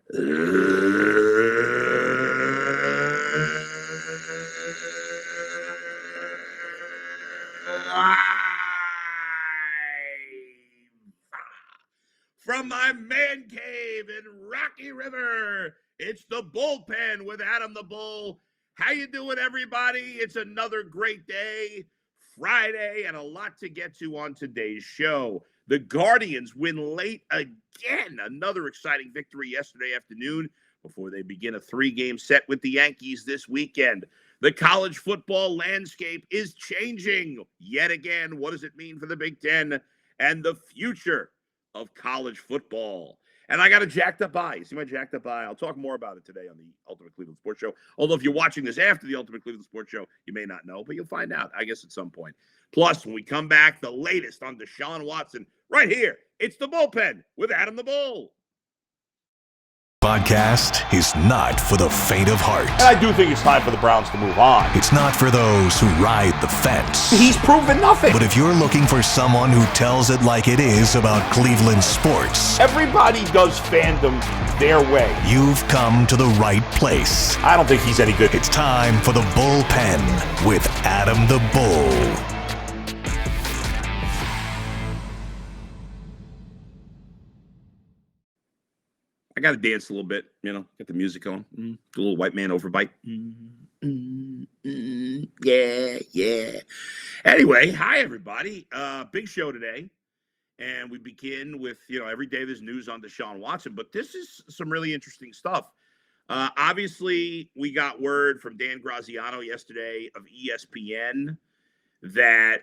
From my man cave in Rocky River, it's the Bullpen with Adam the Bull. How you doing, everybody? It's another great day, Friday, and a lot to get to on today's show. The Guardians win late again. Another exciting victory yesterday afternoon before they begin a 3-game set with the Yankees this weekend. The college football landscape is changing yet again. What does it mean for the Big Ten and the future of college football? And I got a jacked up eye. You see my jacked up eye? I'll talk more about it today on the Ultimate Cleveland Sports Show. Although if you're watching this after the Ultimate Cleveland Sports Show, you may not know, but you'll find out, I guess, at some point. Plus, when we come back, the latest on Deshaun Watson right here. It's the Bullpen with Adam the Bull. Podcast is not for the faint of heart. And I do think it's time for the Browns to move on. It's not for those who ride the fence. He's proven nothing. But if you're looking for someone who tells it like it is about Cleveland sports, everybody does fandom their way. You've come to the right place. I don't think he's any good. It's time for the Bullpen with Adam the Bull. I got to dance a little bit, get the music on. Do a little white man overbite. Yeah. Anyway, hi, everybody. Big show today. And we begin with, every day there's news on Deshaun Watson. But this is some really interesting stuff. Obviously, we got word from Dan Graziano yesterday of ESPN that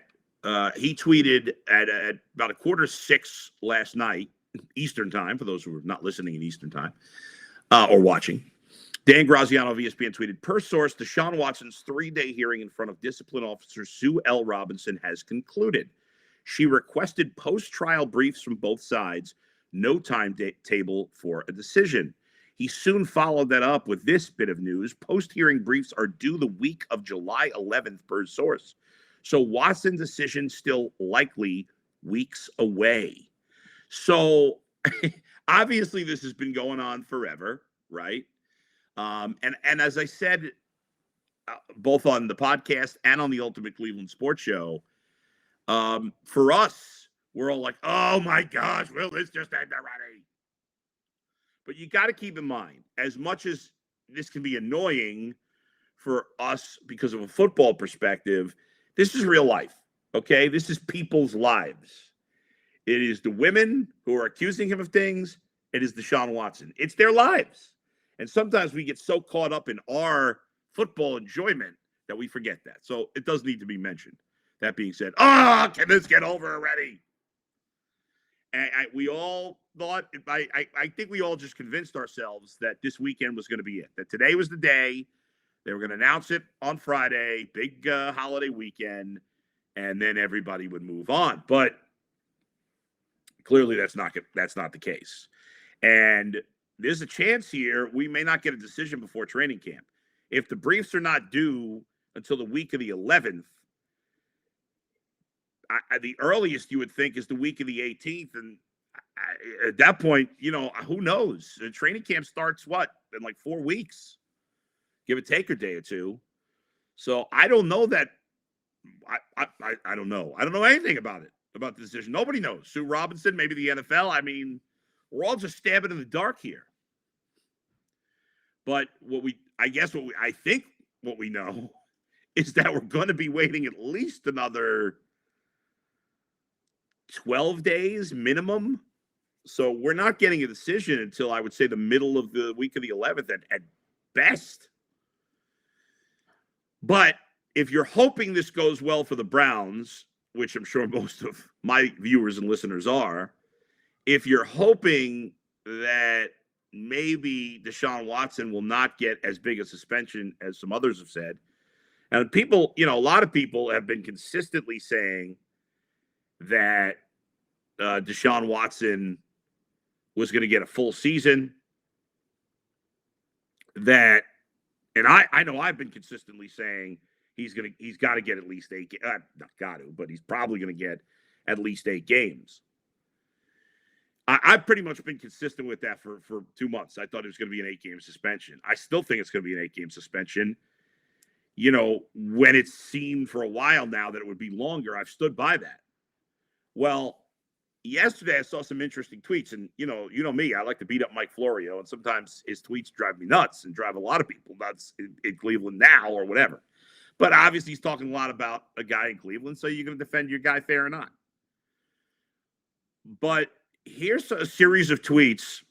he tweeted at about 5:45 last night, Eastern time, for those who are not listening in Eastern time or watching. Dan Graziano of ESPN tweeted, per source, Deshaun Watson's 3-day hearing in front of discipline officer Sue L. Robinson has concluded. She requested post-trial briefs from both sides, no timetable for a decision. He soon followed that up with this bit of news. Post-hearing briefs are due the week of July 11th per source. So Watson's decision still likely weeks away. So obviously this has been going on forever, right? And as I said, both on the podcast and on the Ultimate Cleveland Sports Show, for us, we're all like, oh my gosh, will this just end already? But you got to keep in mind, as much as this can be annoying for us because of a football perspective, this is real life, okay? This is people's lives. It is the women who are accusing him of things. It is Deshaun Watson. It's their lives. And sometimes we get so caught up in our football enjoyment that we forget that. So it does need to be mentioned. That being said, can this get over already? And we all thought, I think we all just convinced ourselves that this weekend was going to be it. That today was the day. They were going to announce it on Friday, big holiday weekend, and then everybody would move on. But clearly, that's not the case. And there's a chance here we may not get a decision before training camp. If the briefs are not due until the week of the 11th, the earliest you would think is the week of the 18th. And at that point, who knows? The training camp starts, in like 4 weeks? Give or take a day or two. So I don't know that. I don't know. I don't know anything about it. About the decision. Nobody knows. Sue Robinson, maybe the NFL. I mean, we're all just stabbing in the dark here. But what we know is that we're going to be waiting at least another 12 days minimum. So we're not getting a decision until I would say the middle of the week of the 11th at best. But if you're hoping this goes well for the Browns, which I'm sure most of my viewers and listeners are, if you're hoping that maybe Deshaun Watson will not get as big a suspension as some others have said, and people, a lot of people have been consistently saying that Deshaun Watson was going to get a full season, and I know I've been consistently saying he's got to get at least 8 games. Not got to, but he's probably going to get at least 8 games. I've pretty much been consistent with that for 2 months. I thought it was going to be an 8-game suspension. I still think it's going to be an 8-game suspension. When it seemed for a while now that it would be longer, I've stood by that. Well, yesterday I saw some interesting tweets, and you know me, I like to beat up Mike Florio, and sometimes his tweets drive me nuts and drive a lot of people nuts in Cleveland now or whatever. But obviously he's talking a lot about a guy in Cleveland, so you're going to defend your guy fair or not. But here's a series of tweets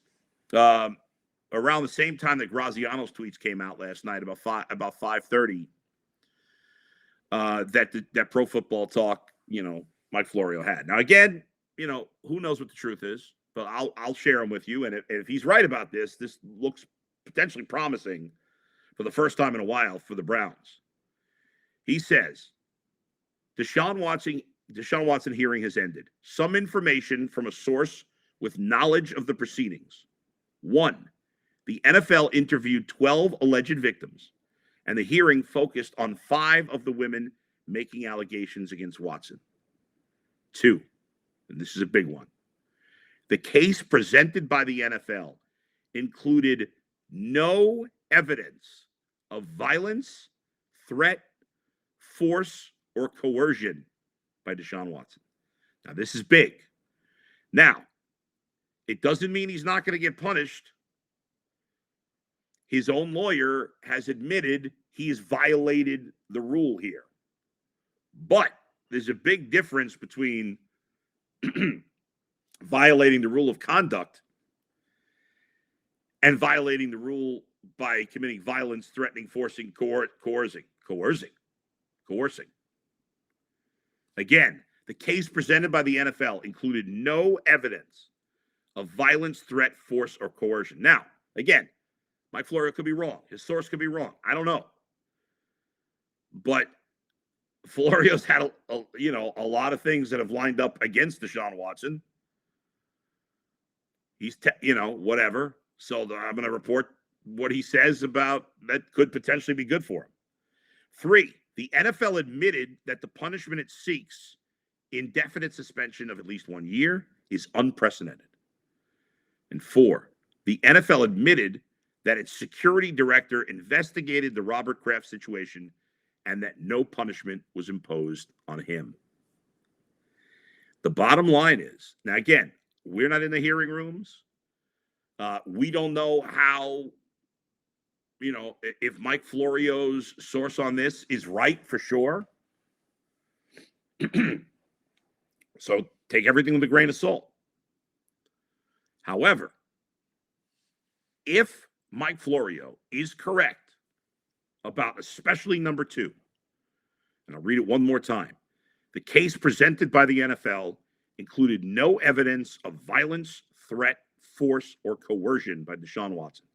around the same time that Graziano's tweets came out last night about 5:30. That Pro Football Talk, Mike Florio had. Now again, who knows what the truth is, but I'll share them with you. And if he's right about this looks potentially promising for the first time in a while for the Browns. He says, Deshaun Watson hearing has ended. Some information from a source with knowledge of the proceedings. 1, the NFL interviewed 12 alleged victims, and the hearing focused on 5 of the women making allegations against Watson. 2, and this is a big one, the case presented by the NFL included no evidence of violence, threat, force, or coercion by Deshaun Watson. Now, this is big. Now, it doesn't mean he's not going to get punished. His own lawyer has admitted he's violated the rule here. But there's a big difference between violating the rule of conduct and violating the rule by committing violence, threatening, forcing, coercing. Again, the case presented by the NFL included no evidence of violence, threat, force, or coercion. Now, again, Mike Florio could be wrong. His source could be wrong. I don't know. But Florio's had a lot of things that have lined up against Deshaun Watson. He's whatever. So I'm going to report what he says about that could potentially be good for him. 3, the NFL admitted that the punishment it seeks, indefinite suspension of at least 1 year, is unprecedented. And 4, the NFL admitted that its security director investigated the Robert Kraft situation and that no punishment was imposed on him. The bottom line is, now again, we're not in the hearing rooms. We don't know how, if Mike Florio's source on this is right for sure. So take everything with a grain of salt. However, if Mike Florio is correct about especially number 2, and I'll read it one more time, the case presented by the NFL included no evidence of violence, threat, force, or coercion by Deshaun Watson.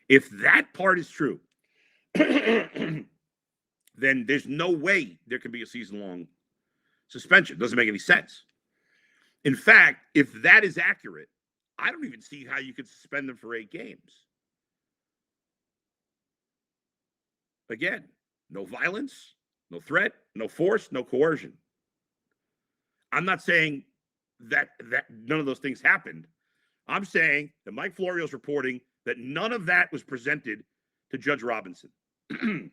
If that part is true, then there's no way there can be a season-long suspension. It doesn't make any sense. In fact, if that is accurate, I don't even see how you could suspend them for 8 games. Again, no violence, no threat, no force, no coercion. I'm not saying that none of those things happened. I'm saying that Mike Florio's reporting that none of that was presented to Judge Robinson. And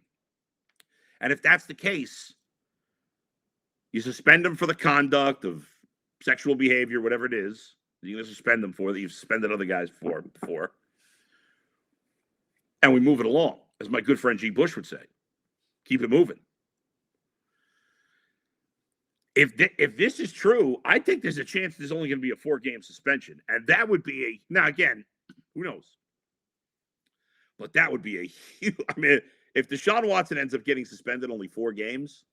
if that's the case, you suspend them for the conduct of sexual behavior, whatever it is, you're going to suspend them for that you've suspended other guys for before. And we move it along, as my good friend G. Bush would say. Keep it moving. If this is true, I think there's a chance there's only going to be a 4-game suspension. And that would be now again, who knows? But that would be a huge, if Deshaun Watson ends up getting suspended only 4 games,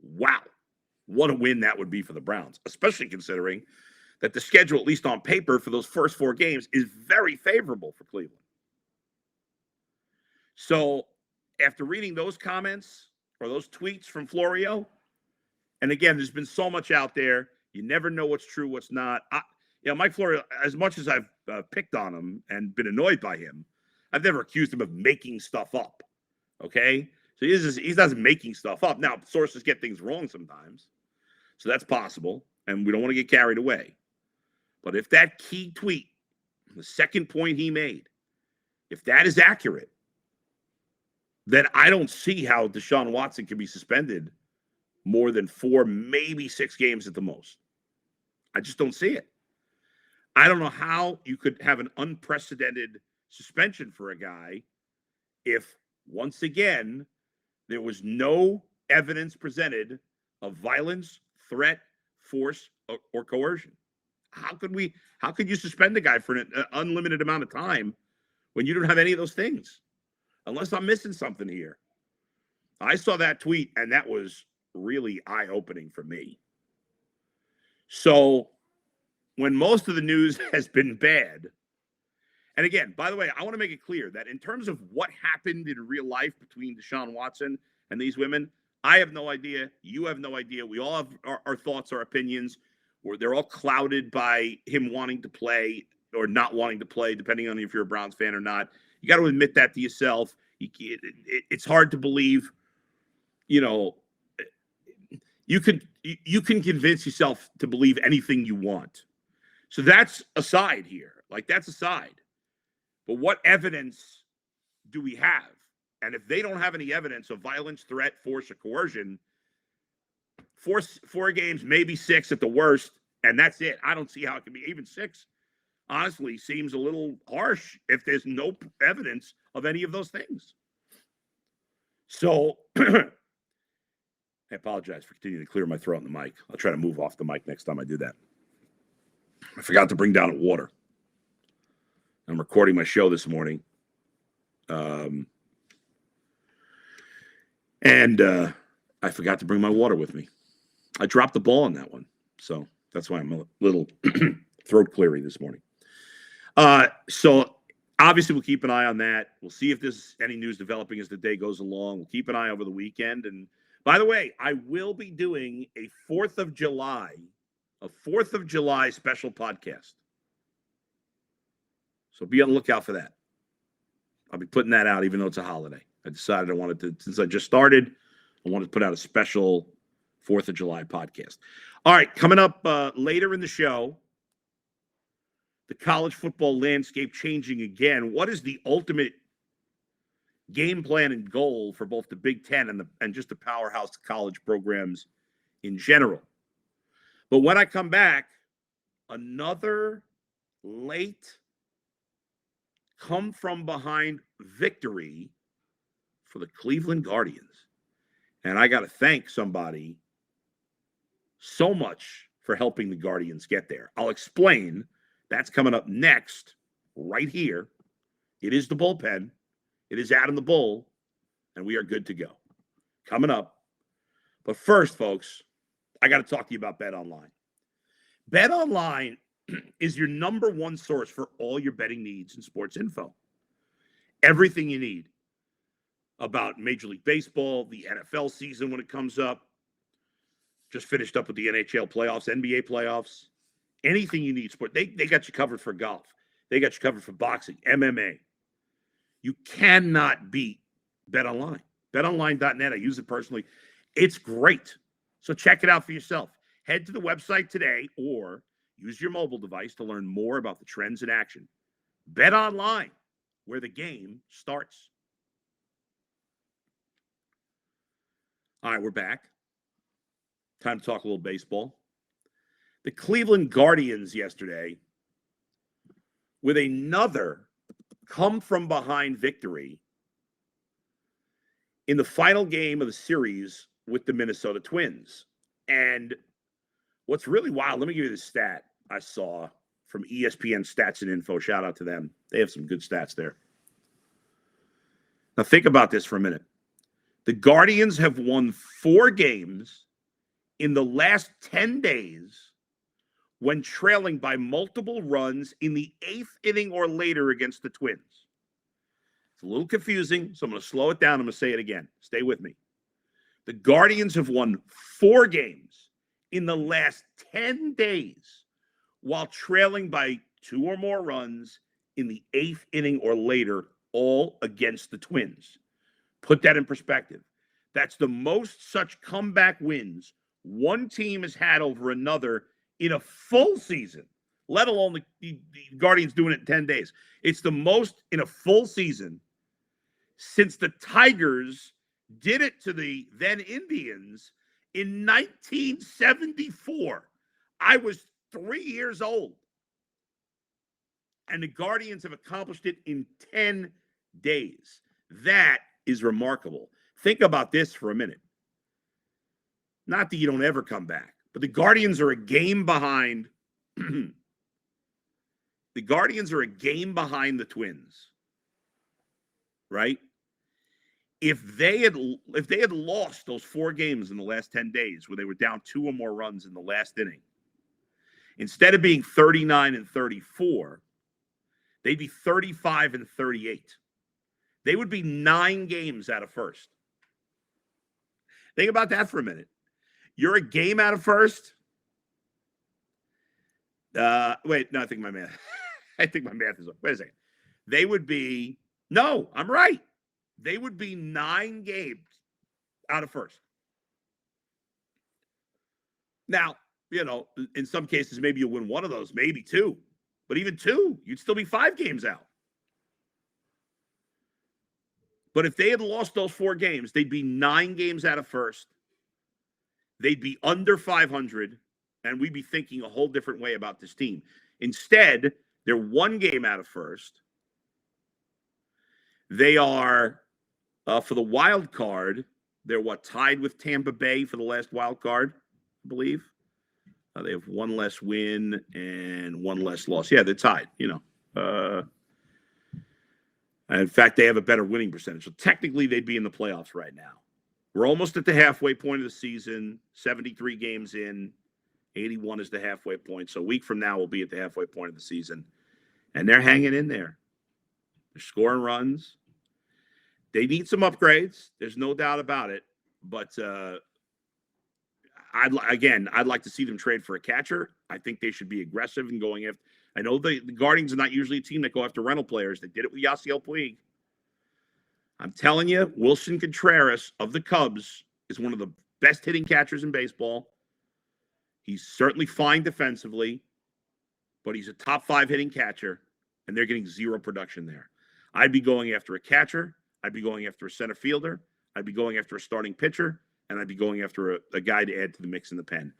wow, what a win that would be for the Browns, especially considering that the schedule, at least on paper, for those first 4 games is very favorable for Cleveland. So after reading those comments or those tweets from Florio, and again, there's been so much out there. You never know what's true, what's not. Mike Florio, as much as I've picked on him and been annoyed by him, I've never accused him of making stuff up. Okay? So he's not making stuff up. Now, sources get things wrong sometimes. So that's possible. And we don't want to get carried away. But if that key tweet, the second point he made, if that is accurate, then I don't see how Deshaun Watson can be suspended more than 4, maybe 6 games at the most. I just don't see it. I don't know how you could have an unprecedented suspension for a guy if, once again, there was no evidence presented of violence, threat, force, or coercion. How could you suspend a guy for an unlimited amount of time when you don't have any of those things? Unless I'm missing something here. I saw that tweet, and that was really eye-opening for me. So when most of the news has been bad, and again, by the way, I want to make it clear that in terms of what happened in real life between Deshaun Watson and these women, I have no idea. You have no idea. We all have our thoughts, our opinions, or they're all clouded by him wanting to play or not wanting to play, depending on if you're a Browns fan or not. You got to admit that to yourself. It's hard to believe. You can convince yourself to believe anything you want. So that's aside here. That's aside. But what evidence do we have? And if they don't have any evidence of violence, threat, force, or coercion, 4 games, maybe 6 at the worst, and that's it. I don't see how it can be even 6. Honestly, seems a little harsh if there's no evidence of any of those things. So I apologize for continuing to clear my throat on the mic. I'll try to move off the mic next time I do that. I forgot to bring down water. I'm recording my show this morning. And I forgot to bring my water with me. I dropped the ball on that one. So that's why I'm a little throat cleary this morning. So obviously we'll keep an eye on that. We'll see if there's any news developing as the day goes along. We'll keep an eye over the weekend. And by the way, I will be doing a 4th of July special podcast. So be on the lookout for that. I'll be putting that out even though it's a holiday. I decided I wanted to, since I just started, I wanted to put out a special 4th of July podcast. All right, coming up later in the show, the college football landscape changing again. What is the ultimate game plan and goal for both the Big Ten and just the powerhouse college programs in general? But when I come back, another late come from behind victory for the Cleveland Guardians. And I got to thank somebody so much for helping the Guardians get there. I'll explain. That's coming up next, right here. It is the Bullpen. It is Adam the Bull, and we are good to go. Coming up. But first, folks, I got to talk to you about BetOnline. BetOnline is your number one source for all your betting needs and sports info. Everything you need about Major League Baseball, the NFL season when it comes up, just finished up with the NHL playoffs, NBA playoffs, anything you need sport. They got you covered for golf. They got you covered for boxing, MMA. You cannot beat BetOnline. BetOnline.net, I use it personally. It's great. So check it out for yourself. Head to the website today or use your mobile device to learn more about the trends in action. BetOnline, where the game starts. All right, we're back. Time to talk a little baseball. The Cleveland Guardians yesterday, with another come-from-behind victory in the final game of the series with the Minnesota Twins. And what's really wild, let me give you the stat I saw from ESPN Stats and Info. Shout out to them. They have some good stats there. Now think about this for a minute. The Guardians have won 4 games in the last 10 days when trailing by multiple runs in the 8th inning or later against the Twins. It's a little confusing, so I'm going to slow it down. I'm going to say it again. Stay with me. The Guardians have won 4 games in the last 10 days while trailing by 2 or more runs in the 8th inning or later, all against the Twins. Put that in perspective. That's the most such comeback wins one team has had over another in a full season, let alone the Guardians doing it in 10 days. It's the most in a full season since the Tigers did it to the then Indians in 1974. I was 3 years old. And the Guardians have accomplished it in 10 days. That is remarkable. Think about this for a minute. Not that you don't ever come back, but the Guardians are a game behind. The Guardians are a game behind the Twins, right? If they had lost those 4 games in the last 10 days where they were down 2 or more runs in the last inning, instead of being 39-34, they'd be 35-38. They would be 9 games out of first. Think about that for a minute. You're a game out of first. Wait, no, I think my math. I think my math is up. Wait a second. They would be I'm right. They would be 9 games out of first. Now, in some cases, maybe you'll win 1 of those, maybe 2. But even 2, you'd still be 5 games out. But if they had lost those 4 games, they'd be 9 games out of first. They'd be under 500, and we'd be thinking a whole different way about this team. Instead, they're 1 game out of first. They are, for the wild card, they're tied with Tampa Bay for the last wild card, I believe. They have 1 less win and 1 less loss. Yeah, they're tied, in fact, they have a better winning percentage. So technically, they'd be in the playoffs right now. We're almost at the halfway point of the season, 73 games in, 81 is the halfway point. So a week from now, we'll be at the halfway point of the season. And they're hanging in there. They're scoring runs. They need some upgrades. There's no doubt about it. But I'd like to see them trade for a catcher. I think they should be aggressive in going after. I know the Guardians are not usually a team that go after rental players. They did it with Yasiel Puig. I'm telling you, Wilson Contreras of the Cubs is one of the best hitting catchers in baseball. He's certainly fine defensively, but he's a top 5 hitting catcher, and they're getting 0 production there. I'd be going after a catcher. I'd be going after a center fielder. I'd be going after a starting pitcher, and I'd be going after a guy to add to the mix in the pen.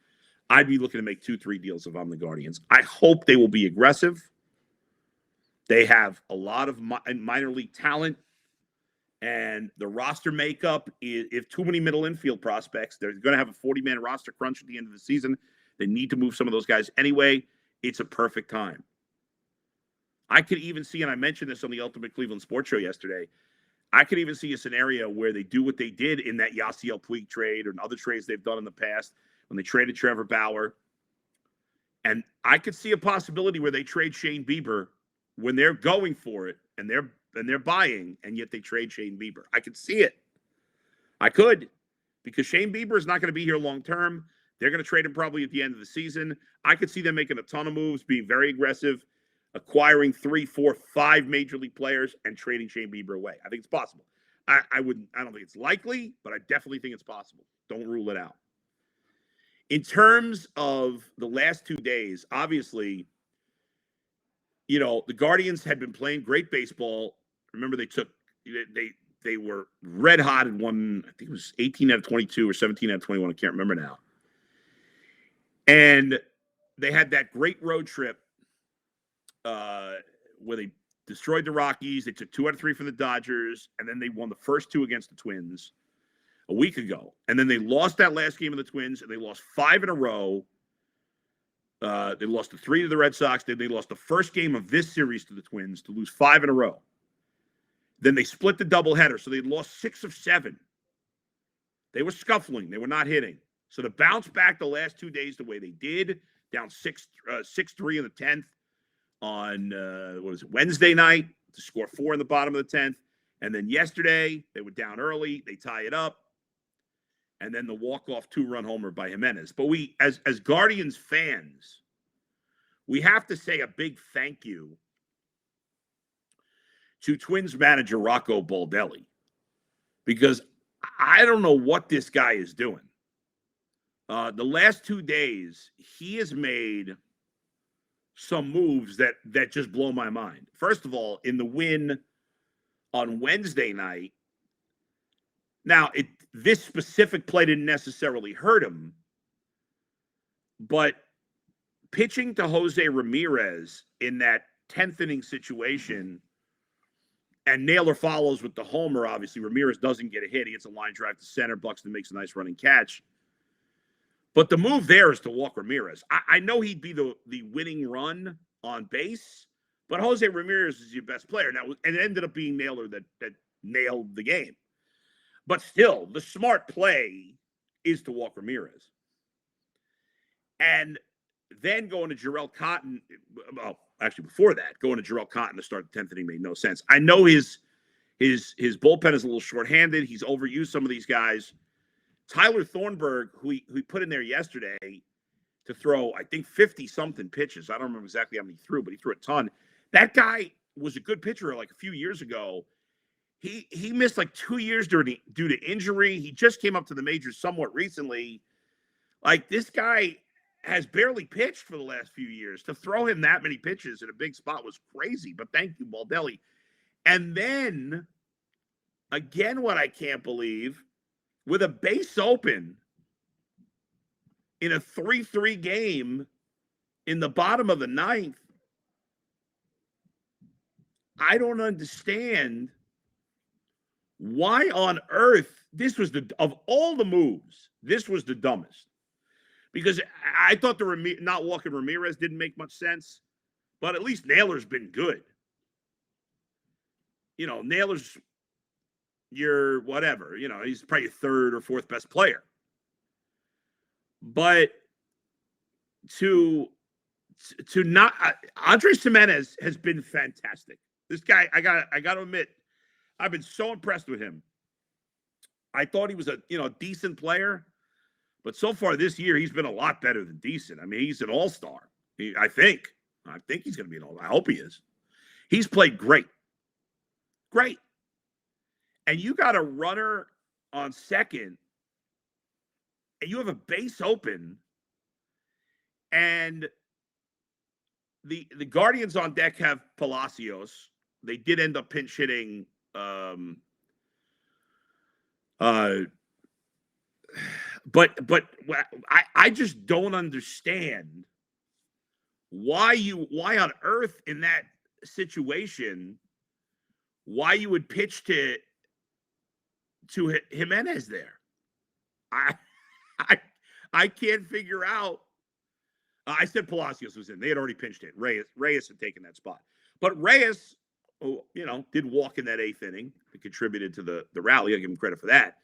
I'd be looking to make 2-3 deals if I'm the Guardians. I hope they will be aggressive. They have a lot of minor league talent, and the roster makeup is, if too many middle infield prospects, they're going to have a 40-man roster crunch at the end of the season. They need to move some of those guys anyway. It's a perfect time. I could even see, and I mentioned this on the Ultimate Cleveland Sports Show yesterday, I could even see a scenario where they do what they did in that Yasiel Puig trade or in other trades they've done in the past when they traded Trevor Bauer. And I could see a possibility where they trade Shane Bieber when they're going for it and they're buying, and yet they trade Shane Bieber. I could see it. I could, because Shane Bieber is not going to be here long term. They're going to trade him probably at the end of the season. I could see them making a ton of moves, being very aggressive, acquiring 3, 4, 5 major league players and trading Shane Bieber away. I think it's possible. I don't think it's likely, but I definitely think it's possible. Don't rule it out. In terms of the last 2 days, obviously, the Guardians had been playing great baseball. Remember, they were red hot and won, I think it was 18 out of 22 or 17 out of 21. I can't remember now. And they had that great road trip where they destroyed the Rockies. They took 2 out of 3 from the Dodgers, and then they won the first 2 against the Twins a week ago. And then they lost that last game of the Twins, and they lost 5 in a row. They lost the 3 to the Red Sox. Then they lost the first game of this series to the Twins to lose 5 in a row. Then they split the doubleheader, so they lost 6 of 7. They were scuffling. They were not hitting. So to bounce back the last 2 days the way they did, down 6-3 in the 10th on, Wednesday night, to score 4 in the bottom of the 10th. And then yesterday, they were down early. They tie it up. And then the walk-off 2-run homer by Jimenez. But we, as Guardians fans, we have to say a big thank you to Twins manager Rocco Baldelli, because I don't know what this guy is doing. The last 2 days, he has made some moves that just blow my mind. First of all, in the win on Wednesday night, now this specific play didn't necessarily hurt him, but pitching to Jose Ramirez in that 10th inning situation, and Naylor follows with the homer. Obviously, Ramirez doesn't get a hit. He gets a line drive to center. Buxton makes a nice running catch. But the move there is to walk Ramirez. I know he'd be the winning run on base, but Jose Ramirez is your best player. Now, and it ended up being Naylor that nailed the game. But still, the smart play is to walk Ramirez. And then going to Jarrell Cotton, well, actually before that, going to Jarrell Cotton to start the 10th inning made no sense. I know his bullpen is a little shorthanded. He's overused some of these guys. Tyler Thornburg, who he put in there yesterday to throw, I think, 50-something pitches. I don't remember exactly how many he threw, but he threw a ton. That guy was a good pitcher like a few years ago. He missed like 2 years due to injury. He just came up to the majors somewhat recently. Like, this guy has barely pitched for the last few years. To throw him that many pitches in a big spot was crazy, but thank you, Baldelli. And then, again, what I can't believe, with a base open in a 3-3 game in the bottom of the ninth, I don't understand why on earth of all the moves, this was the dumbest. Because I thought not walking Ramirez didn't make much sense, but at least Naylor's been good. You know, Naylor's your whatever. You know, he's probably your third or fourth best player. But to not Andres Gimenez has been fantastic. This guy, I got to admit, I've been so impressed with him. I thought he was a decent player. But so far this year, he's been a lot better than decent. I mean, he's an all-star. I think he's going to be an all-star. I hope he is. He's played great. Great. And you got a runner on second, and you have a base open, and the Guardians on deck have Palacios. They did end up pinch hitting But I just don't understand why on earth in that situation, why you would pitch to Jimenez there. I can't figure out. I said Palacios was in. They had already pinched it. Reyes had taken that spot. But Reyes, did walk in that 8th inning. It contributed to the rally. I give him credit for that.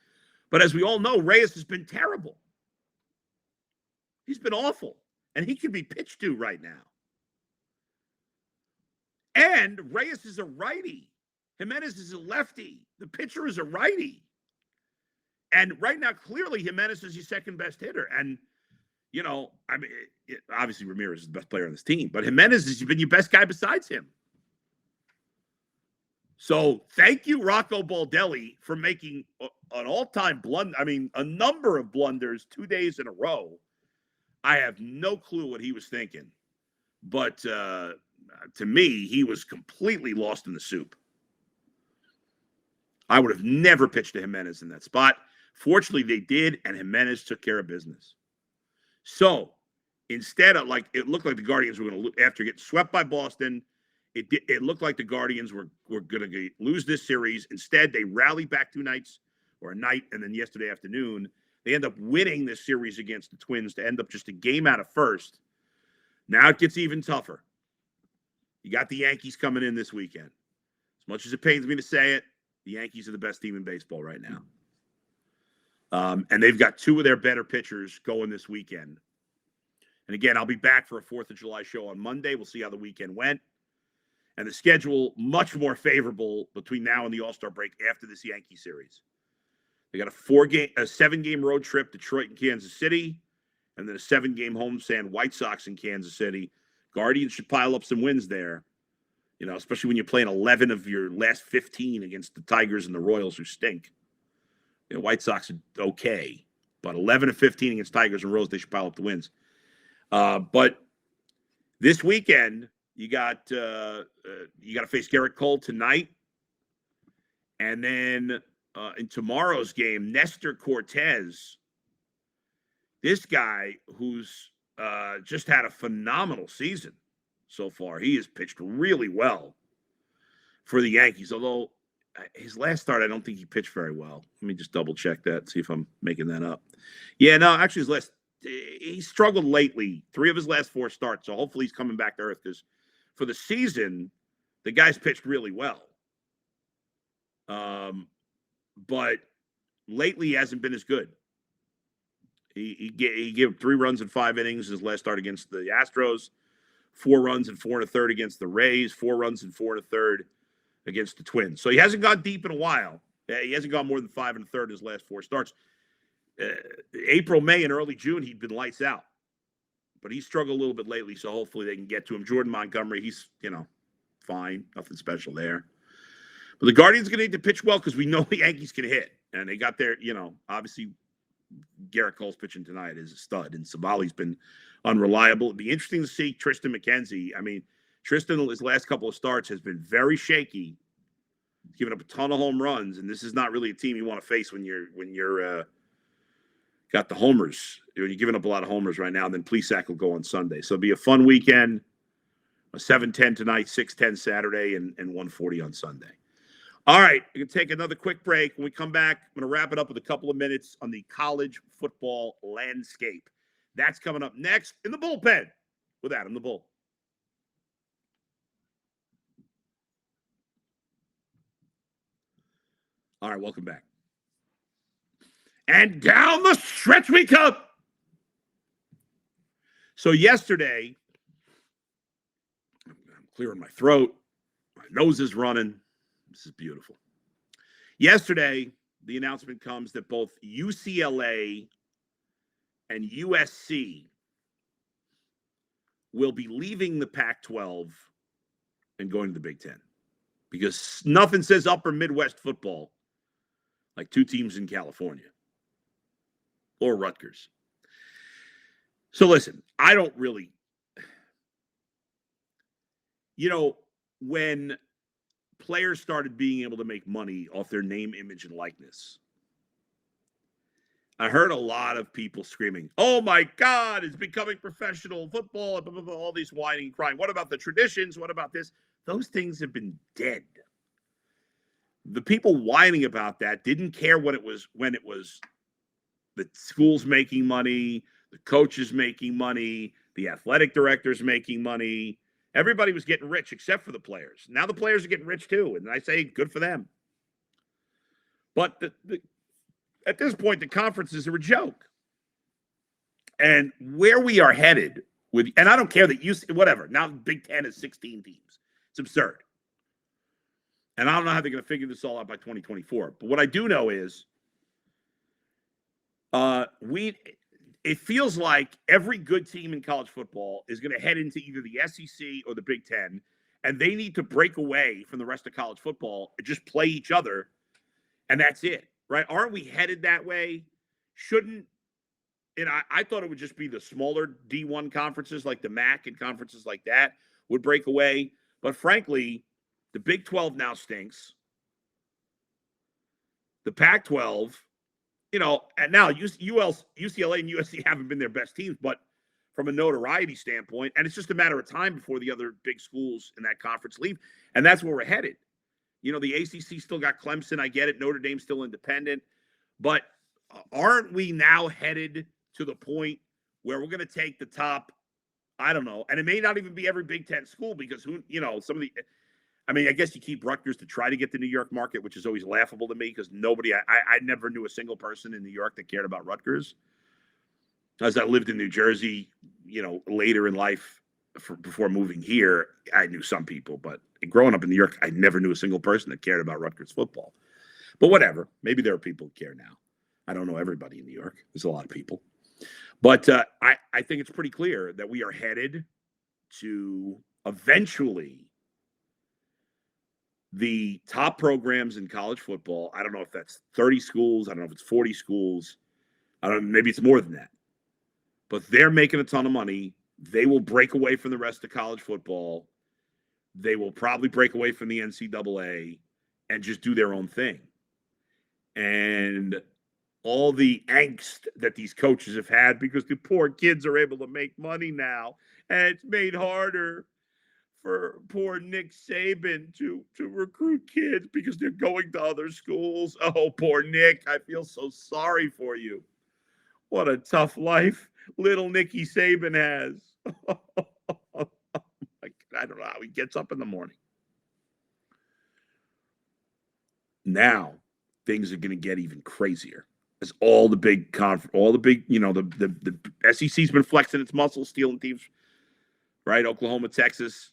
But as we all know, Reyes has been terrible. He's been awful. And he can be pitched to right now. And Reyes is a righty. Jimenez is a lefty. The pitcher is a righty. And right now, clearly, Jimenez is your second best hitter. And, obviously Ramirez is the best player on this team. But Jimenez has been your best guy besides him. So thank you, Rocco Baldelli, for making an all-time blunder. I mean, a number of blunders 2 days in a row. I have no clue what he was thinking. But to me, he was completely lost in the soup. I would have never pitched to Jimenez in that spot. Fortunately, they did, and Jimenez took care of business. So instead of, it looked like the Guardians were going to, after getting swept by Boston, it looked like the Guardians were going to lose this series. Instead, they rallied back 2 nights, or a night, and then yesterday afternoon. They end up winning this series against the Twins to end up just a game out of first. Now it gets even tougher. You got the Yankees coming in this weekend. As much as it pains me to say it, the Yankees are the best team in baseball right now. And they've got 2 of their better pitchers going this weekend. And again, I'll be back for a 4th of July show on Monday. We'll see how the weekend went. And the schedule much more favorable between now and the All-Star break after this Yankee series. They got a 7-game road trip, Detroit and Kansas City, and then a 7-game homestand, White Sox in Kansas City. Guardians should pile up some wins there, especially when you're playing 11 of your last 15 against the Tigers and the Royals, who stink. White Sox are okay, but 11 of 15 against Tigers and Royals, they should pile up the wins. But This weekend, you got to face Garrett Cole tonight, and then in tomorrow's game, Nestor Cortez. This guy who's just had a phenomenal season so far. He has pitched really well for the Yankees, although his last start, I don't think he pitched very well. Let me just double check that, see if I'm making that up. Yeah, no, actually he struggled lately. 3 of his last 4 starts, so hopefully he's coming back to earth, because for the season, the guy's pitched really well. But lately he hasn't been as good. He gave 3 runs in 5 innings his last start against the Astros, 4 runs and 4 1/3 against the Rays, 4 runs and 4 1/3 against the Twins. So he hasn't gone deep in a while. He hasn't gone more than 5 1/3 in his last 4 starts. April, May, and early June, he'd been lights out. But he struggled a little bit lately, so hopefully they can get to him. Jordan Montgomery, he's, fine. Nothing special there. But the Guardians are going to need to pitch well, because we know the Yankees can hit. And they got their, obviously Garrett Cole's pitching tonight is a stud, and Savali's been unreliable. It'd be interesting to see Tristan McKenzie. I mean, Tristan, his last couple of starts, has been very shaky. He's given up a ton of home runs, and this is not really a team you want to face when you're got the homers. You're giving up a lot of homers right now, and then Plesac will go on Sunday. So it'll be a fun weekend. A 7:10 tonight, 6:10 Saturday, and 1:40 on Sunday. All right, we're going to take another quick break. When we come back, I'm going to wrap it up with a couple of minutes on the college football landscape. That's coming up next in the Bullpen with Adam the Bull. All right, welcome back. And down the stretch we come. So yesterday, I'm clearing my throat. My nose is running. This is beautiful. Yesterday, the announcement comes that both UCLA and USC will be leaving the Pac-12 and going to the Big Ten, because nothing says upper Midwest football like 2 teams in California or Rutgers. So listen, I don't really, when players started being able to make money off their name, image, and likeness, I heard a lot of people screaming, "Oh my God, it's becoming professional football," blah, blah, blah, all these whining and crying. What about the traditions? What about this? Those things have been dead. The people whining about that didn't care when it was the schools making money, the coaches making money, the athletic directors making money. Everybody was getting rich except for the players. Now the players are getting rich too, and I say good for them. But at this point, the conferences are a joke. And where we are headed with, and I don't care that whatever. Now the Big Ten is 16 teams. It's absurd. And I don't know how they're going to figure this all out by 2024. But what I do know is it feels like every good team in college football is going to head into either the SEC or the Big Ten, and they need to break away from the rest of college football and just play each other, and that's it, right? Aren't we headed that way? I thought it would just be the smaller D1 conferences like the MAC and conferences like that would break away. But frankly, the Big 12 now stinks. The Pac-12, and now UCLA and USC haven't been their best teams, but from a notoriety standpoint, and it's just a matter of time before the other big schools in that conference leave, and that's where we're headed. The ACC still got Clemson, I get it. Notre Dame's still independent, but aren't we now headed to the point where we're going to take the top, I don't know, and it may not even be every Big Ten school, because I guess you keep Rutgers to try to get the New York market, which is always laughable to me, because I never knew a single person in New York that cared about Rutgers. As I lived in New Jersey, later in life, before moving here, I knew some people, but growing up in New York, I never knew a single person that cared about Rutgers football. But whatever, maybe there are people who care now. I don't know everybody in New York. There's a lot of people. But I think it's pretty clear that we are headed to eventually the top programs in college football. I don't know if that's 30 schools. I don't know if it's 40 schools. I don't know, maybe it's more than that. But they're making a ton of money. They will break away from the rest of college football. They will probably break away from the NCAA and just do their own thing. And all the angst that these coaches have had because the poor kids are able to make money now, and it's made harder for poor Nick Saban to recruit kids because they're going to other schools. Oh, poor Nick. I feel so sorry for you. What a tough life little Nicky Saban has. I don't know how he gets up in the morning. Now, things are going to get even crazier. As all the big, the SEC's been flexing its muscles, stealing teams, right? Oklahoma, Texas.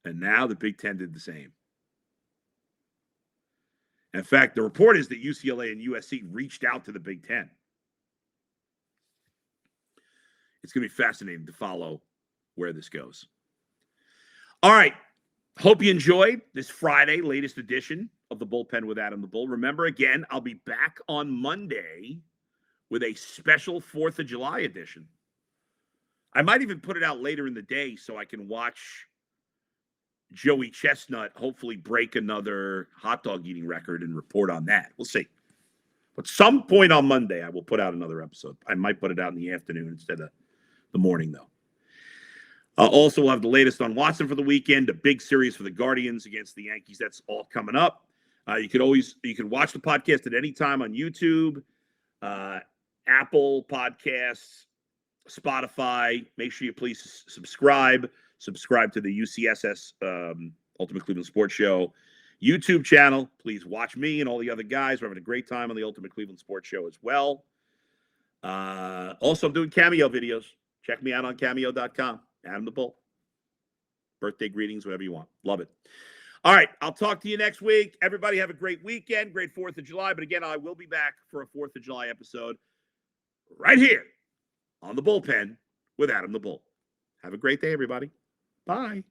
And now the Big Ten did the same. In fact, the report is that UCLA and USC reached out to the Big Ten. It's going to be fascinating to follow where this goes. All right. Hope you enjoyed this Friday, latest edition of the Bullpen with Adam the Bull. Remember, again, I'll be back on Monday with a special 4th of July edition. I might even put it out later in the day so I can watch Joey Chestnut hopefully break another hot dog eating record and report on that. We'll see. But some point on Monday, I will put out another episode. I might put it out in the afternoon instead of the morning, though. Also, we'll have the latest on Watson for the weekend, a big series for the Guardians against the Yankees. That's all coming up. You can watch the podcast at any time on YouTube, Apple Podcasts, Spotify. Make sure you please subscribe to the UCSS Ultimate Cleveland Sports Show YouTube channel. Please watch me and all the other guys. We're having a great time on the Ultimate Cleveland Sports Show as well. Also, I'm doing Cameo videos. Check me out on cameo.com. Adam the Bull. Birthday greetings, whatever you want. Love it. All right, I'll talk to you next week. Everybody have a great weekend, great 4th of July. But again, I will be back for a 4th of July episode right here on the Bullpen with Adam the Bull. Have a great day, everybody. Bye.